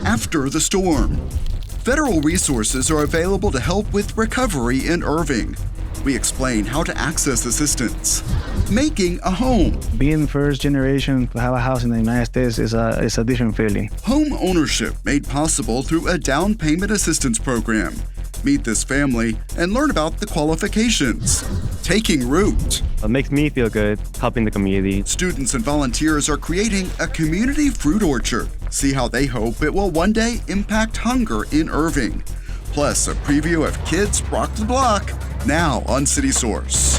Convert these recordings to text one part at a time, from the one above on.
after the storm. Federal resources are available to help with recovery in Irving. We explain how to access assistance. Making a home. Being first generation to have a house in the United States is a different feeling. Home ownership made possible through a down payment assistance program. Meet this family and learn about the qualifications. Taking root. It makes me feel good helping the community. Students and volunteers are creating a community fruit orchard. See how they hope it will one day impact hunger in Irving. Plus, a preview of Kids Rock the Block, now on City Source.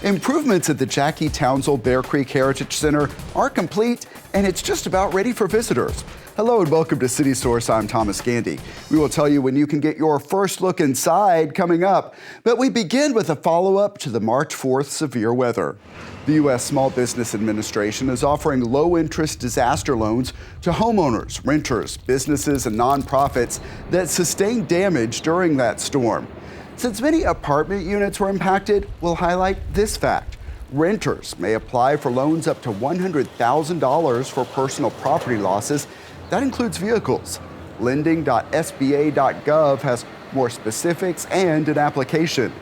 Improvements at the Jackie Townsell Bear Creek Heritage Center are complete, and it's just about ready for visitors. Hello and welcome to City Source. I'm Thomas Gandy. We will tell you when you can get your first look inside coming up, but we begin with a follow-up to the March 4th severe weather. The U.S. Small Business Administration is offering low-interest disaster loans to homeowners, renters, businesses, and nonprofits that sustained damage during that storm. Since many apartment units were impacted, we'll highlight this fact. Renters may apply for loans up to $100,000 for personal property losses. That includes vehicles. Lending.sba.gov has more specifics and an application.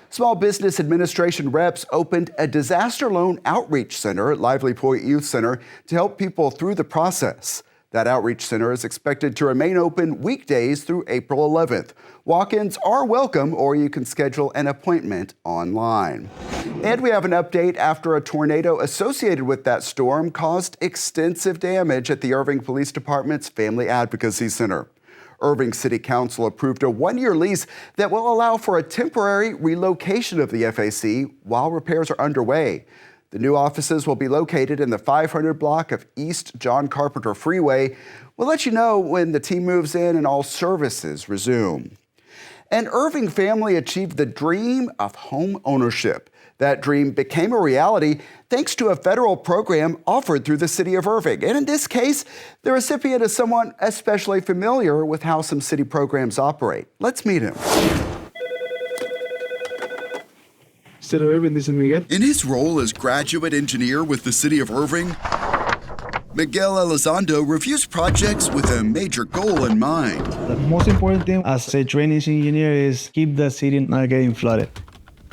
Small Business Administration reps opened a disaster loan outreach center at Lively Point Youth Center to help people through the process. That outreach center is expected to remain open weekdays through April 11th. Walk-ins are welcome, or you can schedule an appointment online. And we have an update after a tornado associated with that storm caused extensive damage at the Irving Police Department's Family Advocacy Center. Irving City Council approved a one-year lease that will allow for a temporary relocation of the FAC while repairs are underway. The new offices will be located in the 500 block of East John Carpenter Freeway. We'll let you know when the team moves in and all services resume. An Irving family achieved the dream of home ownership. That dream became a reality thanks to a federal program offered through the City of Irving. And in this case, the recipient is someone especially familiar with how some city programs operate. Let's meet him. City of Irving, this is Miguel. In his role as graduate engineer with the City of Irving, Miguel Elizondo reviews projects with a major goal in mind. The most important thing as a drainage engineer is keep the city not getting flooded.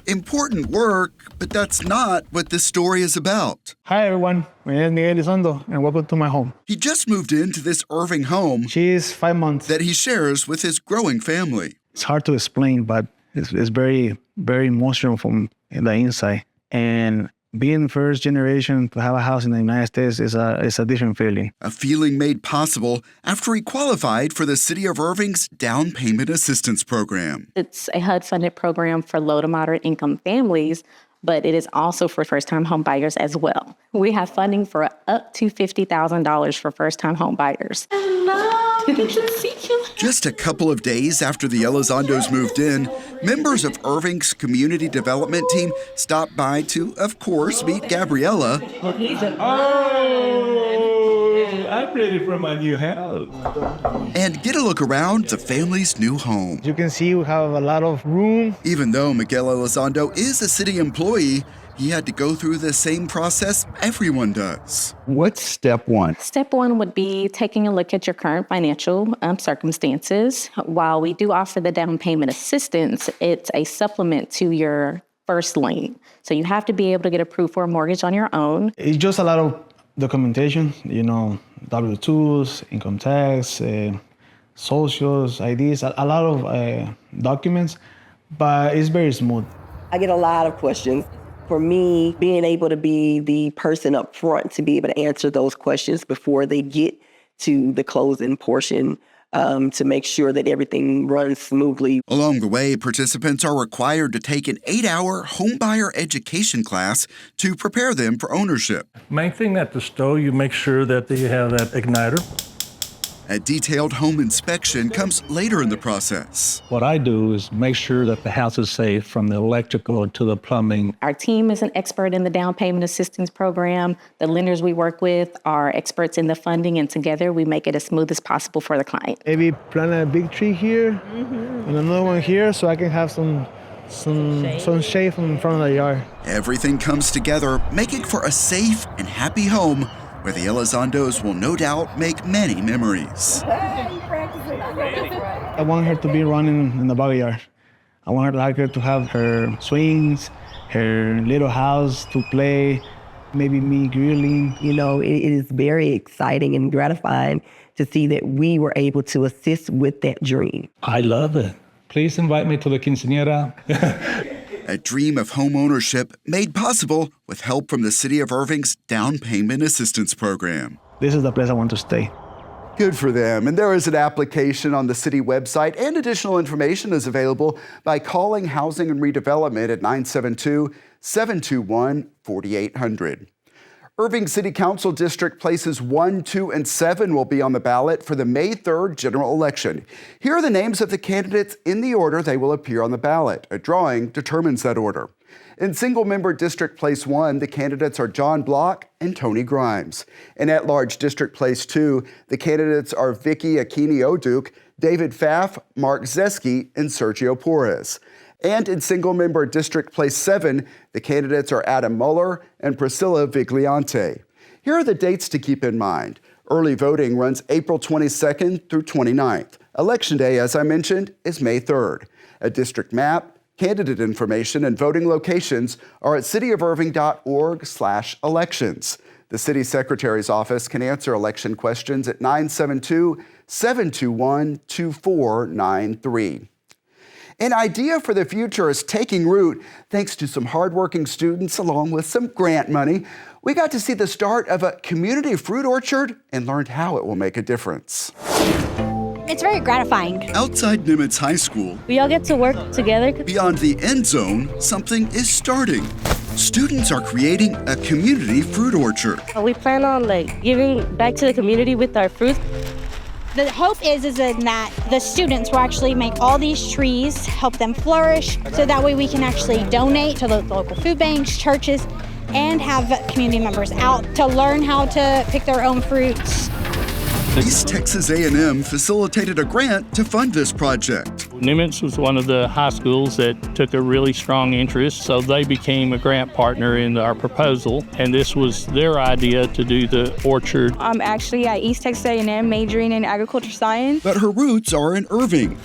Important work, but that's not what this story is about. Hi everyone, my name is Miguel Elizondo and welcome to my home. He just moved into this Irving home She is 5 months. that he shares with his growing family. It's hard to explain, but it's very, very emotional from the inside. And being first generation to have a house in the United States is a different feeling. A feeling made possible after he qualified for the City of Irving's Down Payment Assistance Program. It's a HUD-funded program for low to moderate income families, but it is also for first-time home buyers as well. We have funding for up to $50,000 for first-time home buyers. Hello, good to see you. Just a couple of days after the Elizondos moved in, members of Irving's community development team stopped by to, of course, meet Gabriella. I'm ready for my new house. And get a look around the family's new home. You can see we have a lot of room. Even though Miguel Elizondo is a city employee, he had to go through the same process everyone does. What's step one? Step one would be taking a look at your current financial circumstances. While we do offer the down payment assistance, it's a supplement to your first lien. So you have to be able to get approved for a mortgage on your own. It's just a lot of documentation, W-2s, income tax, socials, IDs, a lot of documents, but it's very smooth. I get a lot of questions. For me, being able to be the person up front to be able to answer those questions before they get to the closing portion, to make sure that everything runs smoothly. Along the way, participants are required to take an 8-hour homebuyer education class to prepare them for ownership. Main thing at the stove, you make sure that you have that igniter. A detailed home inspection comes later in the process. What I do is make sure that the house is safe from the electrical to the plumbing. Our team is an expert in the down payment assistance program. The lenders we work with are experts in the funding, and together we make it as smooth as possible for the client. Maybe plant a big tree here and another one here so I can have some shade in front of the yard. Everything comes together, making for a safe and happy home where the Elizondos will no doubt make many memories. I want her to be running in the backyard. I want her to have her swings, her little house to play, maybe me grilling. You know, it is very exciting and gratifying to see that we were able to assist with that dream. I love it. Please invite me to the quinceañera. A dream of home ownership made possible with help from the City of Irving's Down Payment Assistance Program. This is the place I want to stay. Good for them. And there is an application on the city website, and additional information is available by calling Housing and Redevelopment at 972-721-4800. Irving City Council District Places 1, 2, and 7 will be on the ballot for the May 3rd general election. Here are the names of the candidates in the order they will appear on the ballot. A drawing determines that order. In single-member District Place 1, the candidates are John Block and Tony Grimes. In at-large District Place 2, the candidates are Vicky Aquini-Oduke, David Pfaff, Mark Zeski, and Sergio Porras. And in single-member District Place 7, the candidates are Adam Muller and Priscilla Vigliante. Here are the dates to keep in mind. Early voting runs April 22nd through 29th. Election Day, as I mentioned, is May 3rd. A district map, candidate information, and voting locations are at cityofirving.org/elections. The city secretary's office can answer election questions at 972-721-2493. An idea for the future is taking root thanks to some hardworking students along with some grant money. We got to see the start of a community fruit orchard and learned how it will make a difference. It's very gratifying. Outside Nimitz High School, We all get to work together. beyond the end zone, something is starting. Students are creating a community fruit orchard. We plan on giving back to the community with our fruits. The hope is that the students will actually make all these trees, help them flourish, so that way we can actually donate to the local food banks, churches, and have community members out to learn how to pick their own fruits. East Texas A&M facilitated a grant to fund this project. Nimitz was one of the high schools that took a really strong interest, so they became a grant partner in our proposal, and this was their idea to do the orchard. I'm actually at East Texas A&M majoring in agriculture science. But her roots are in Irving.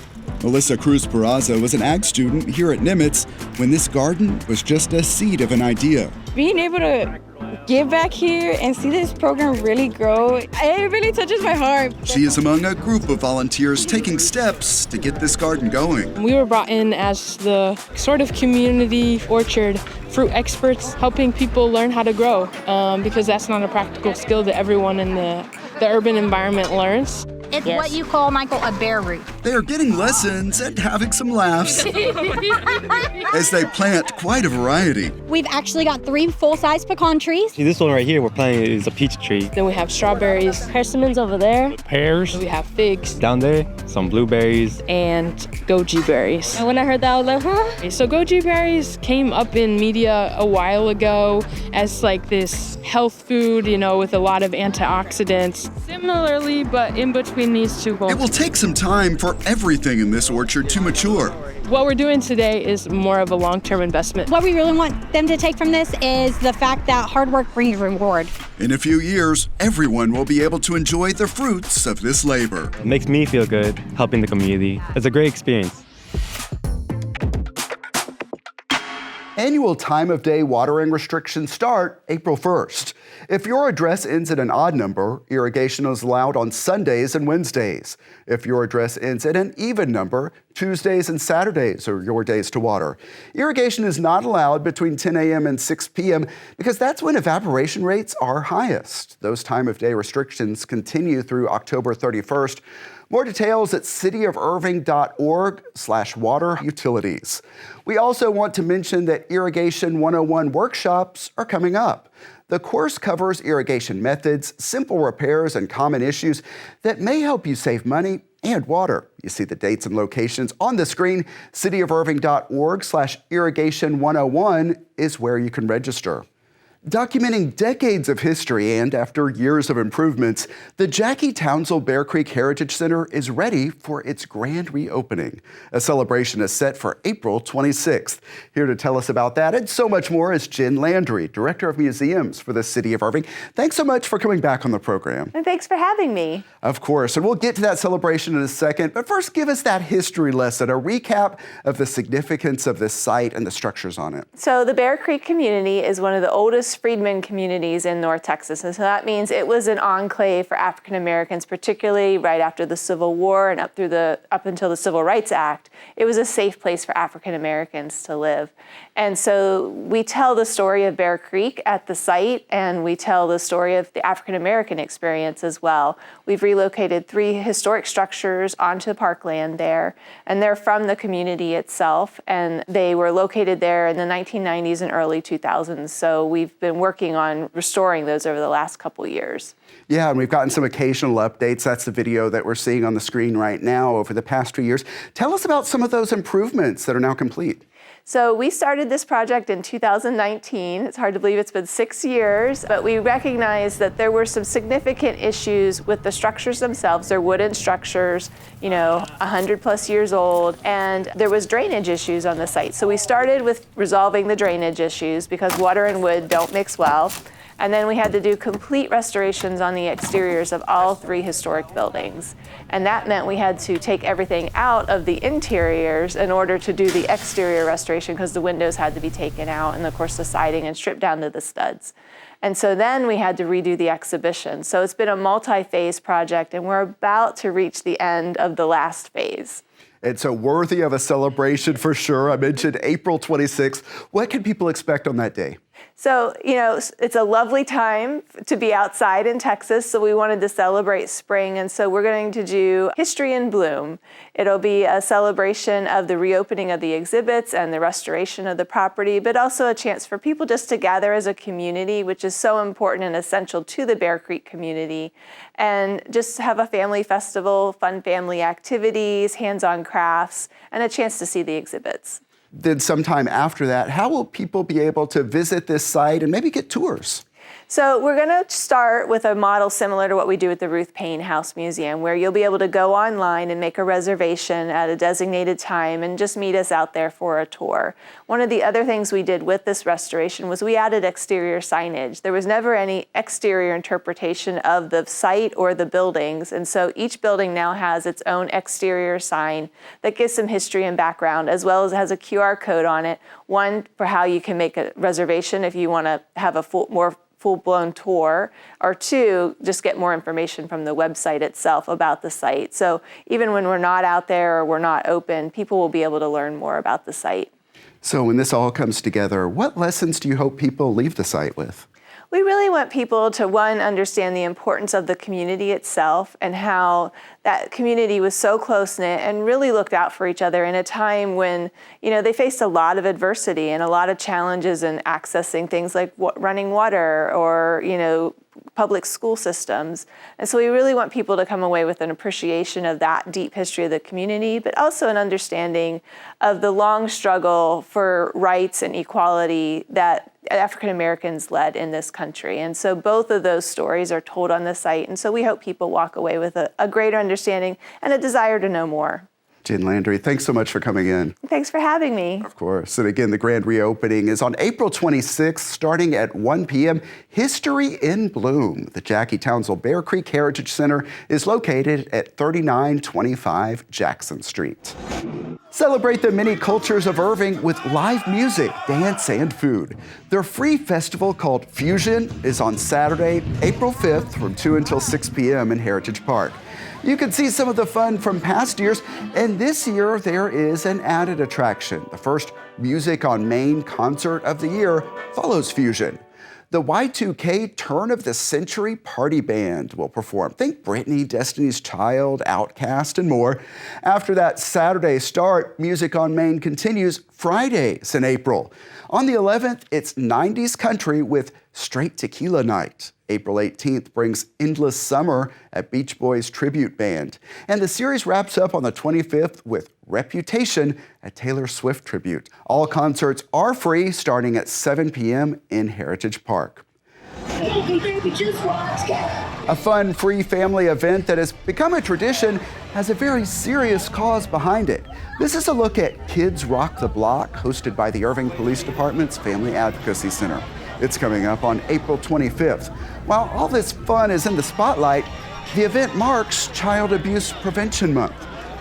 Melissa Cruz Peraza was an ag student here at Nimitz when this garden was just a seed of an idea. Being able to give back here and see this program really grow, it really touches my heart. She is among a group of volunteers taking steps to get this garden going. We were brought in as the sort of community orchard fruit experts, helping people learn how to grow, because that's not a practical skill that everyone in the urban environment learns. It's what you call, Michael, a bare root. They are getting lessons and having some laughs as they plant quite a variety. We've actually got 3 full-size pecan trees. See, this one right here we're planting is a peach tree. Then we have strawberries, persimmons over there, Pears. we have figs, Down there, some blueberries. and goji berries. And when I heard that, I was like, huh? So goji berries came up in media a while ago as this health food, with a lot of antioxidants. Similarly, but in between these two goals. It will take some time for everything in this orchard to mature. What we're doing today is more of a long-term investment. What we really want them to take from this is the fact that hard work brings reward. In a few years, everyone will be able to enjoy the fruits of this labor. It makes me feel good helping the community. It's a great experience. Annual time of day watering restrictions start April 1st. If your address ends in an odd number, irrigation is allowed on Sundays and Wednesdays. If your address ends in an even number, Tuesdays and Saturdays are your days to water. Irrigation is not allowed between 10 a.m. and 6 p.m. because that's when evaporation rates are highest. Those time of day restrictions continue through October 31st. More details at cityofirving.org/water utilities. We also want to mention that Irrigation 101 workshops are coming up. The course covers irrigation methods, simple repairs, and common issues that may help you save money and water. You see the dates and locations on the screen. cityofirving.org/irrigation101 is where you can register. Documenting decades of history and after years of improvements, the Jackie Townsell Bear Creek Heritage Center is ready for its grand reopening. A celebration is set for April 26th. Here to tell us about that and so much more is Jen Landry, Director of Museums for the City of Irving. Thanks so much for coming back on the program. And thanks for having me. Of course, and we'll get to that celebration in a second, but first give us that history lesson, a recap of the significance of this site and the structures on it. So the Bear Creek community is one of the oldest freedmen communities in North Texas. And so that means it was an enclave for African Americans, particularly right after the Civil War and up until the Civil Rights Act. It was a safe place for African Americans to live. And so we tell the story of Bear Creek at the site, and we tell the story of the African American experience as well. We've relocated 3 historic structures onto the parkland there, and they're from the community itself, and they were located there in the 1990s and early 2000s. So we've been working on restoring those over the last couple years. Yeah, and we've gotten some occasional updates. That's the video that we're seeing on the screen right now over the past 2 years. Tell us about some of those improvements that are now complete. So we started this project in 2019. It's hard to believe it's been 6 years, but we recognized that there were some significant issues with the structures themselves. They're wooden structures, 100+ years old, and there was drainage issues on the site. So we started with resolving the drainage issues because water and wood don't mix well. And then we had to do complete restorations on the exteriors of all 3 historic buildings. And that meant we had to take everything out of the interiors in order to do the exterior restoration because the windows had to be taken out and of course the siding and stripped down to the studs. And so then we had to redo the exhibition. So it's been a multi-phase project and we're about to reach the end of the last phase. It's so worthy of a celebration for sure. I mentioned April 26th. What can people expect on that day? So, it's a lovely time to be outside in Texas, so we wanted to celebrate spring, and so we're going to do History in Bloom. It'll be a celebration of the reopening of the exhibits and the restoration of the property, but also a chance for people just to gather as a community, which is so important and essential to the Bear Creek community, and just have a family festival, fun family activities, hands-on crafts, and a chance to see the exhibits. Then sometime after that, how will people be able to visit this site and maybe get tours? So we're going to start with a model similar to what we do at the Ruth Payne House Museum, where you'll be able to go online and make a reservation at a designated time and just meet us out there for a tour. One of the other things we did with this restoration was we added exterior signage. There was never any exterior interpretation of the site or the buildings, and so each building now has its own exterior sign that gives some history and background, as well as has a QR code on it, one for how you can make a reservation if you want to have a full-blown tour, or 2, just get more information from the website itself about the site. So even when we're not out there or we're not open, people will be able to learn more about the site. So when this all comes together, what lessons do you hope people leave the site with? We really want people to, 1, understand the importance of the community itself and how that community was so close-knit and really looked out for each other in a time when, they faced a lot of adversity and a lot of challenges in accessing things like running water or, public school systems. And so we really want people to come away with an appreciation of that deep history of the community, but also an understanding of the long struggle for rights and equality that African Americans led in this country. And so both of those stories are told on the site. And so we hope people walk away with a greater understanding and a desire to know more. Jen Landry, thanks so much for coming in. Thanks for having me. Of course. And again, the grand reopening is on April 26th, starting at 1 p.m. History in Bloom. The Jackie Townsell Bear Creek Heritage Center is located at 3925 Jackson Street. Celebrate the many cultures of Irving with live music, dance, and food. Their free festival called Fusion is on Saturday, April 5th from 2 until 6 p.m. in Heritage Park. You can see some of the fun from past years, and this year there is an added attraction. The first Music on Main concert of the year follows Fusion. the Y2K Turn of the Century Party Band will perform. Think Britney, Destiny's Child, Outkast, and more. After that Saturday start, Music on Main continues Fridays in April. On the 11th, it's 90s country with Straight Tequila Night. April 18th brings Endless Summer at Beach Boys Tribute Band. And the series wraps up on the 25th with Reputation at Taylor Swift Tribute. All concerts are free starting at 7 p.m. in Heritage Park. A fun, free family event that has become a tradition has a very serious cause behind it. This is a look at Kids Rock the Block, hosted by the Irving Police Department's Family Advocacy Center. It's coming up on April 25th. While all this fun is in the spotlight, the event marks Child Abuse Prevention Month.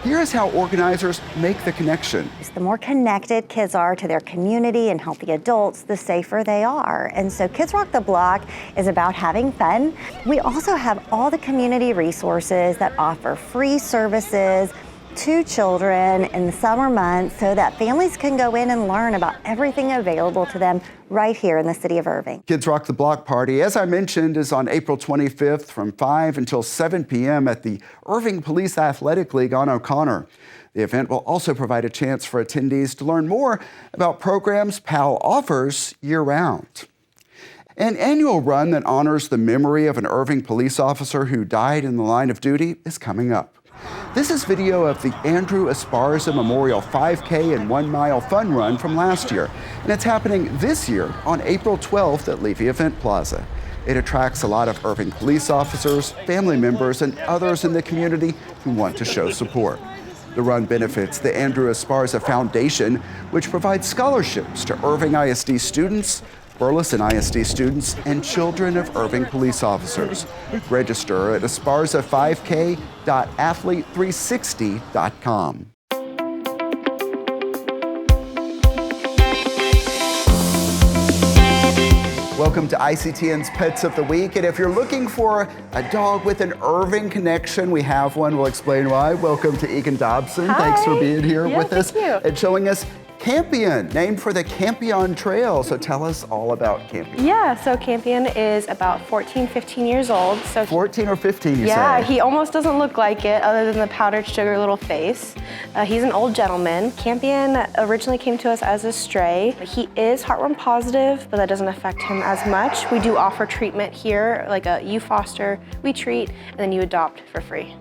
Here's how organizers make the connection. The more connected kids are to their community and healthy adults, the safer they are. And so Kids Rock the Block is about having fun. We also have all the community resources that offer free services to children in the summer months so that families can go in and learn about everything available to them right here in the City of Irving. Kids Rock the Block Party, as I mentioned, is on April 25th from 5 until 7 p.m. at the Irving Police Athletic League on O'Connor. The event will also provide a chance for attendees to learn more about programs PAL offers year-round. An annual run that honors the memory of an Irving police officer who died in the line of duty is coming up. This is video of the Andrew Esparza Memorial 5K and 1 mile fun run from last year, and it's happening this year on April 12th at Levy Event Plaza. It attracts a lot of Irving police officers, family members, and others in the community who want to show support. The run benefits the Andrew Esparza Foundation, which provides scholarships to Irving ISD students, Burleson ISD students, and children of Irving police officers. Register at esparza5k.athlete360.com. Welcome to ICTN's Pets of the Week. And if you're looking for a dog with an Irving connection, we have one. We'll explain why. Welcome to Egan Dobson. Hi. Thanks for being here with us thank you. and showing us Campion, named for the Campion Trail. So tell us all about Campion. Yeah, so Campion is about 14, 15 years old. So 14 or 15, you yeah, say? he almost doesn't look like it other than the powdered sugar little face. He's an old gentleman. Campion originally came to us as a stray. He is heartworm positive, but that doesn't affect him as much. We do offer treatment here, like you foster, we treat, and then you adopt for free.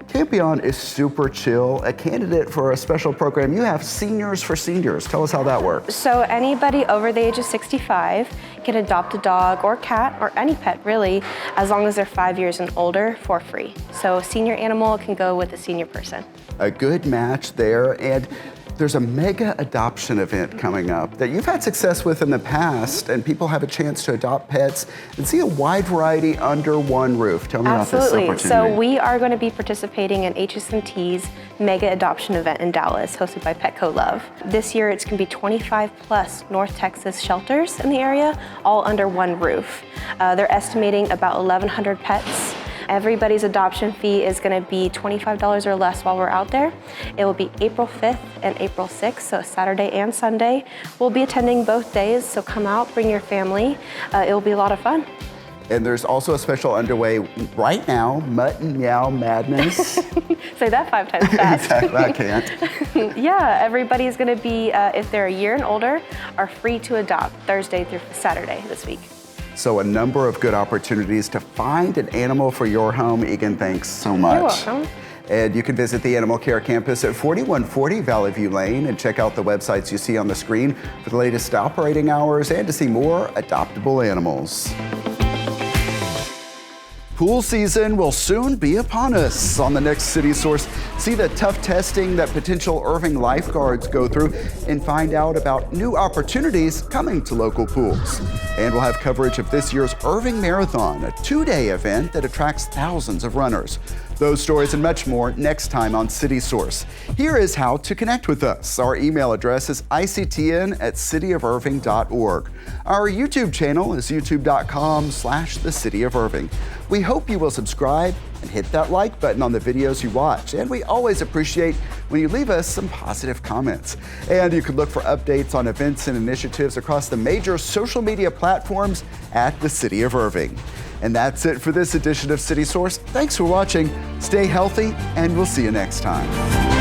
Campion is super chill, a candidate for a special program. You have Seniors for Seniors. Tell us how that works. So anybody over the age of 65 can adopt a dog or cat or any pet really, as long as they're 5 years and older for free. So a senior animal can go with a senior person. A good match there. And there's a mega adoption event coming up that you've had success with in the past, and people have a chance to adopt pets and see a wide variety under one roof. Tell me about this opportunity. So we are going to be participating in HSMT's mega adoption event in Dallas, hosted by Petco Love. This year it's going to be 25 plus North Texas shelters in the area, all under one roof. They're estimating about 1,100 pets. Everybody's adoption fee is going to be $25 or less while we're out there. It will be April 5th and April 6th, so Saturday and Sunday. We'll be attending both days, so come out, bring your family. It will be a lot of fun. And there's also a special underway right now, Mutt and Meow Madness. Say that 5 times fast. Exactly, I can't. Yeah, everybody's going to be, if they're a year and older, are free to adopt Thursday through Saturday this week. So a number of good opportunities to find an animal for your home. Egan, thanks so much. You're welcome. And you can visit the Animal Care Campus at 4140 Valley View Lane and check out the websites you see on the screen for the latest operating hours and to see more adoptable animals. Pool season will soon be upon us. On the next City Source, see the tough testing that potential Irving lifeguards go through and find out about new opportunities coming to local pools. And we'll have coverage of this year's Irving Marathon, a 2-day event that attracts thousands of runners. Those stories and much more next time on City Source. Here is how to connect with us. Our email address is ictn@cityofirving.org. Our YouTube channel is youtube.com/The City of Irving. We hope you will subscribe and hit that like button on the videos you watch. And we always appreciate when you leave us some positive comments. And you can look for updates on events and initiatives across the major social media platforms at the City of Irving. And that's it for this edition of City Source. Thanks for watching. Stay healthy, and we'll see you next time.